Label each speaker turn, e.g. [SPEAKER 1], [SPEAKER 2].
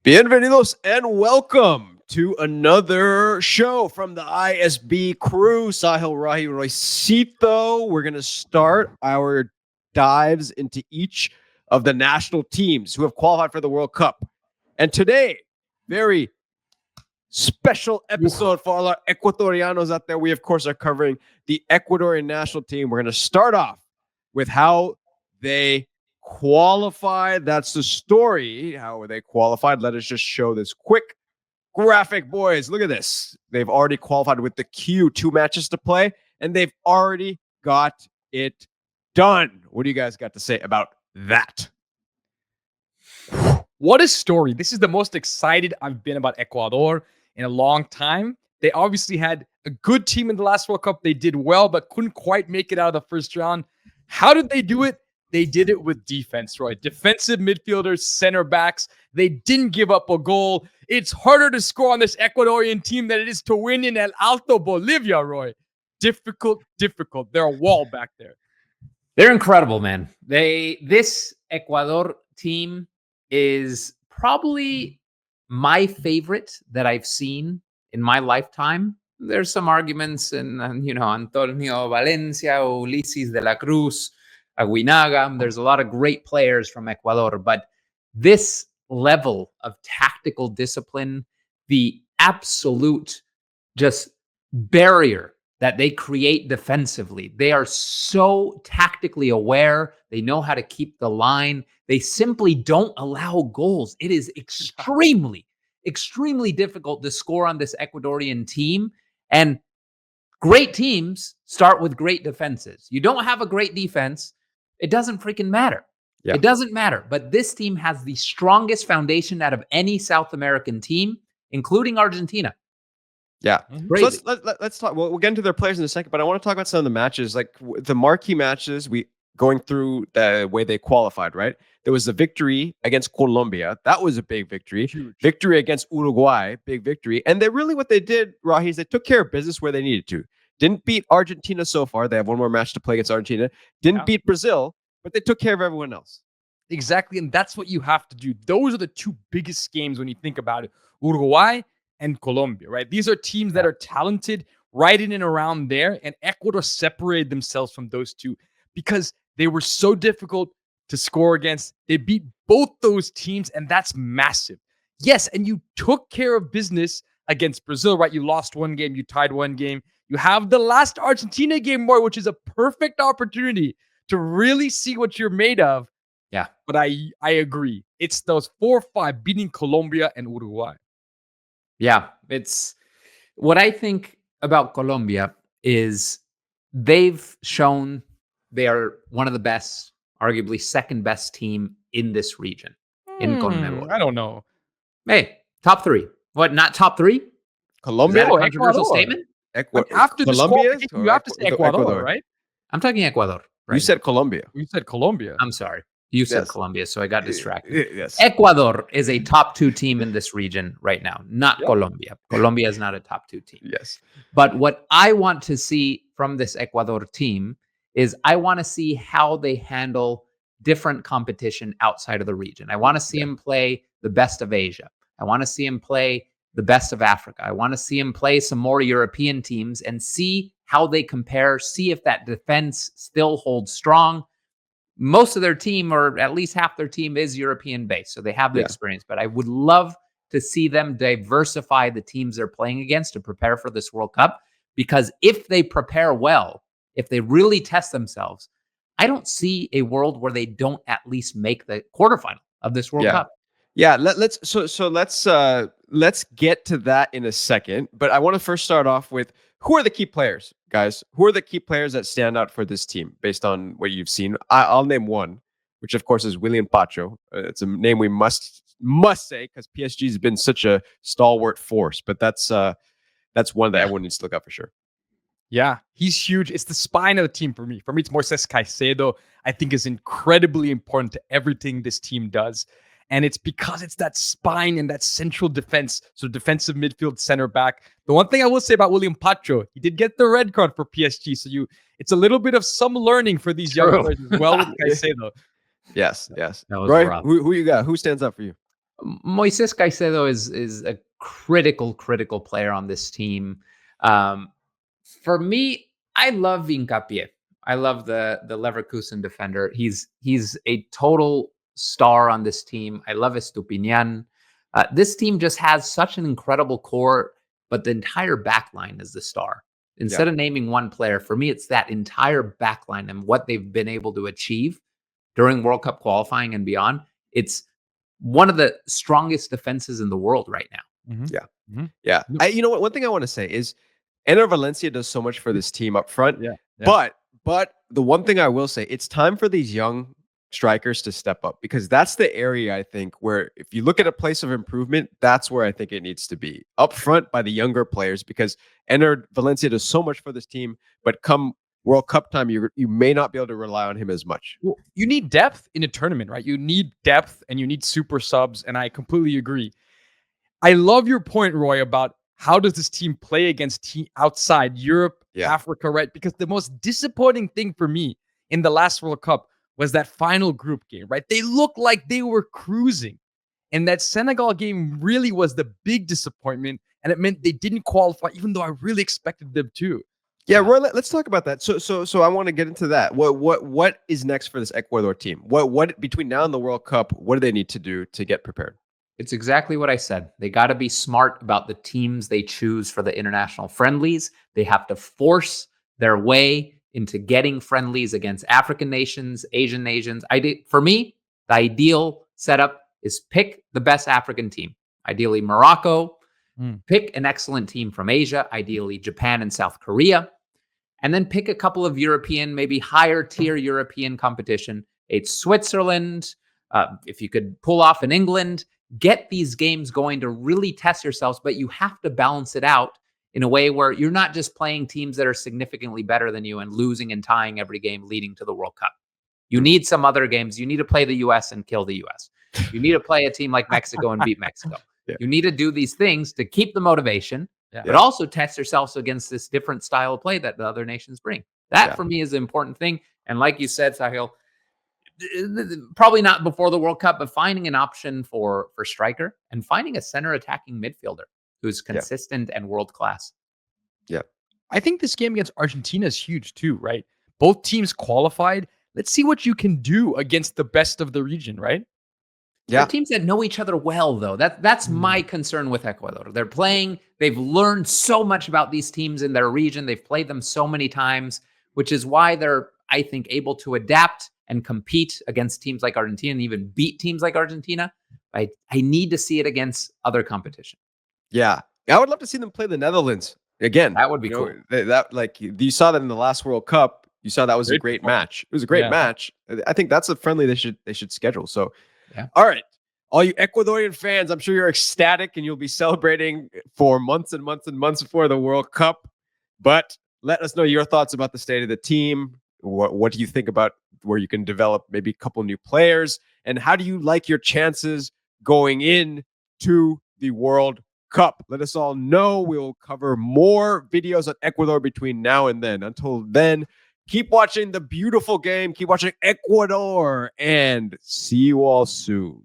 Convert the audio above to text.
[SPEAKER 1] Bienvenidos and welcome to another show from the ISB Crew. Sahil Rahi Roycito. We're going to start our dives into each of the national teams who have qualified for the World Cup. And today, very special episode for all our Ecuadorianos out there. We, of course, are covering the Ecuadorian national team. We're going to start off with how they qualified. That's the story. How they qualified. Let us just show this quick graphic, boys. Look at this. They've already qualified with the queue, 2 matches to play, and they've already got it done. What do you guys got to say about that?
[SPEAKER 2] What a story. This is the most excited I've been about Ecuador in a long time. They obviously had a good team in the last World Cup. They did well, but couldn't quite make it out of the first round. How did they do it? They did it with defense, Roy. Defensive midfielders, center backs. They didn't give up a goal. It's harder to score on this Ecuadorian team than it is to win in El Alto, Bolivia, Roy. Difficult. They're a wall back there.
[SPEAKER 3] They're incredible, man. This Ecuador team is probably my favorite that I've seen in my lifetime. There's some arguments, and Antonio Valencia, Ulises de la Cruz, Aguinaga. There's a lot of great players from Ecuador, but this level of tactical discipline, the absolute just barrier that they create defensively. They are so tactically aware. They know how to keep the line. They simply don't allow goals. It is extremely difficult to score on this Ecuadorian team. And great teams start with great defenses. You don't have a great defense, it doesn't freaking matter. Yeah. It doesn't matter. But this team has the strongest foundation out of any South American team, including Argentina.
[SPEAKER 1] Yeah. So let's talk. We'll get into their players in a second, but I want to talk about some of the matches, like the marquee matches. Going through the way they qualified, right? There was a victory against Colombia. That was a big victory. Huge. Victory against Uruguay, big victory. And what they did, Rahi, is they took care of business where they needed to. Didn't beat Argentina so far. They have one more match to play against Argentina. Didn't beat Brazil, but they took care of everyone else.
[SPEAKER 2] Exactly. And that's what you have to do. Those are the 2 biggest games when you think about it. Uruguay and Colombia, right? These are teams that are talented right in and around there. And Ecuador separated themselves from those 2 because they were so difficult to score against. They beat both those teams, and that's massive. Yes, and you took care of business against Brazil, right? You lost 1 game, you tied 1 game. You have the last Argentina game more, which is a perfect opportunity to really see what you're made of.
[SPEAKER 3] Yeah.
[SPEAKER 2] But I agree. It's those 4 or 5 beating Colombia and Uruguay.
[SPEAKER 3] Yeah. It's what I think about Colombia is they've shown they are one of the best, arguably second best team in this region in conmebol.
[SPEAKER 2] I don't know.
[SPEAKER 3] Hey, top 3. What, not top 3?
[SPEAKER 1] Colombia?
[SPEAKER 3] Is that a controversial statement?
[SPEAKER 2] After Colombia, you have to say Ecuador, right?
[SPEAKER 3] I'm talking Ecuador. Right?
[SPEAKER 1] You said Colombia.
[SPEAKER 2] You said Colombia.
[SPEAKER 3] I'm sorry. You said Colombia, so I got distracted.
[SPEAKER 1] Yes.
[SPEAKER 3] Ecuador is a top 2 team in this region right now, not Colombia. Colombia is not a top 2 team.
[SPEAKER 1] Yes.
[SPEAKER 3] But what I want to see from this Ecuador team is I want to see how they handle different competition outside of the region. I want to see them play the best of Asia. I want to see them play the best of Africa. I want to see them play some more European teams and see how they compare, see if that defense still holds strong. Most of their team, or at least half their team, is European based, so they have the experience. But I would love to see them diversify the teams they're playing against to prepare for this World Cup, because if they prepare well, if they really test themselves, I don't see a world where they don't at least make the quarterfinal of this World Cup.
[SPEAKER 1] Yeah, let's get to that in a second. But I want to first start off with, who are the key players, guys? Who are the key players that stand out for this team based on what you've seen? I'll name one, which of course is William Pacho. It's a name we must say because PSG has been such a stalwart force. But that's one that everyone needs to look out for sure.
[SPEAKER 2] Yeah, he's huge. It's the spine of the team for me. For me, it's Moises Caicedo. I think is incredibly important to everything this team does. And it's because it's that spine and that central defense. So defensive midfield, center back. The one thing I will say about William Pacho, he did get the red card for PSG. So it's a little bit of some learning for these young players as well with Caicedo.
[SPEAKER 1] Yes.
[SPEAKER 3] That was
[SPEAKER 1] Roy,
[SPEAKER 3] rough.
[SPEAKER 1] who you got? Who stands out for you?
[SPEAKER 3] Moises Caicedo is a critical player on this team. Um, for me, I love Hincapié. I love the Leverkusen defender. He's a total star on this team. I love Estupinian. This team just has such an incredible core, but the entire back line is the star. Instead of naming one player, for me, it's that entire back line and what they've been able to achieve during World Cup qualifying and beyond. It's one of the strongest defenses in the world right now.
[SPEAKER 2] Mhm.
[SPEAKER 1] Yeah.
[SPEAKER 2] Mhm.
[SPEAKER 1] Yeah. You know what? One thing I want to say is Ener Valencia does so much for this team up front.
[SPEAKER 2] Yeah.
[SPEAKER 1] But the one thing I will say, it's time for these young strikers to step up, because that's the area I think where, if you look at a place of improvement, that's where I think it needs to be up front by the younger players, because Ener Valencia does so much for this team, but come World Cup time, you may not be able to rely on him as much.
[SPEAKER 2] Well, you need depth in a tournament, right? You need depth and you need super subs, and I completely agree. I love your point, Roy, about how does this team play against outside Europe, Africa, right? Because the most disappointing thing for me in the last World Cup was that final group game, right? They looked like they were cruising. And that Senegal game really was the big disappointment. And it meant they didn't qualify, even though I really expected them to.
[SPEAKER 1] Yeah, Roy, let's talk about that. So I want to get into that. What is next for this Ecuador team? What between now and the World Cup, what do they need to do to get prepared?
[SPEAKER 3] It's exactly what I said. They got to be smart about the teams they choose for the international friendlies. They have to force their way into getting friendlies against African nations, Asian nations. For me, the ideal setup is pick the best African team. Ideally, Morocco. Pick an excellent team from Asia, ideally Japan and South Korea. And then pick a couple of European, maybe higher tier European competition. It's Switzerland. If you could pull off in England, get these games going to really test yourselves, but you have to balance it out in a way where you're not just playing teams that are significantly better than you and losing and tying every game leading to the World Cup. You need some other games. You need to play the US and kill the US. You need to play a team like Mexico and beat Mexico. You need to do these things to keep the motivation, but also test yourselves against this different style of play that the other nations bring. That for me is the important thing. And like you said, Sahil, probably not before the World Cup, but finding an option for striker and finding a center attacking midfielder who's consistent and world class.
[SPEAKER 1] Yeah.
[SPEAKER 2] I think this game against Argentina is huge too, right? Both teams qualified. Let's see what you can do against the best of the region, right?
[SPEAKER 3] Yeah. They're teams that know each other well, though. That's my concern with Ecuador. They've learned so much about these teams in their region. They've played them so many times, which is why they're, I think, able to adapt and compete against teams like Argentina and even beat teams like Argentina. I need to see it against other competition.
[SPEAKER 1] Yeah. I would love to see them play the Netherlands again.
[SPEAKER 3] That would be cool.
[SPEAKER 1] That like you saw that in the last World Cup. You saw that was a great match. It was a great match. I think that's a friendly they should schedule. So all right. All you Ecuadorian fans, I'm sure you're ecstatic and you'll be celebrating for months and months and months before the World Cup. But let us know your thoughts about the state of the team. What do you think about where you can develop maybe a couple new players? And how do you like your chances going in to the World Cup? Let us all know. We'll cover more videos on Ecuador between now and then. Until then, keep watching the beautiful game. Keep watching Ecuador, and see you all soon.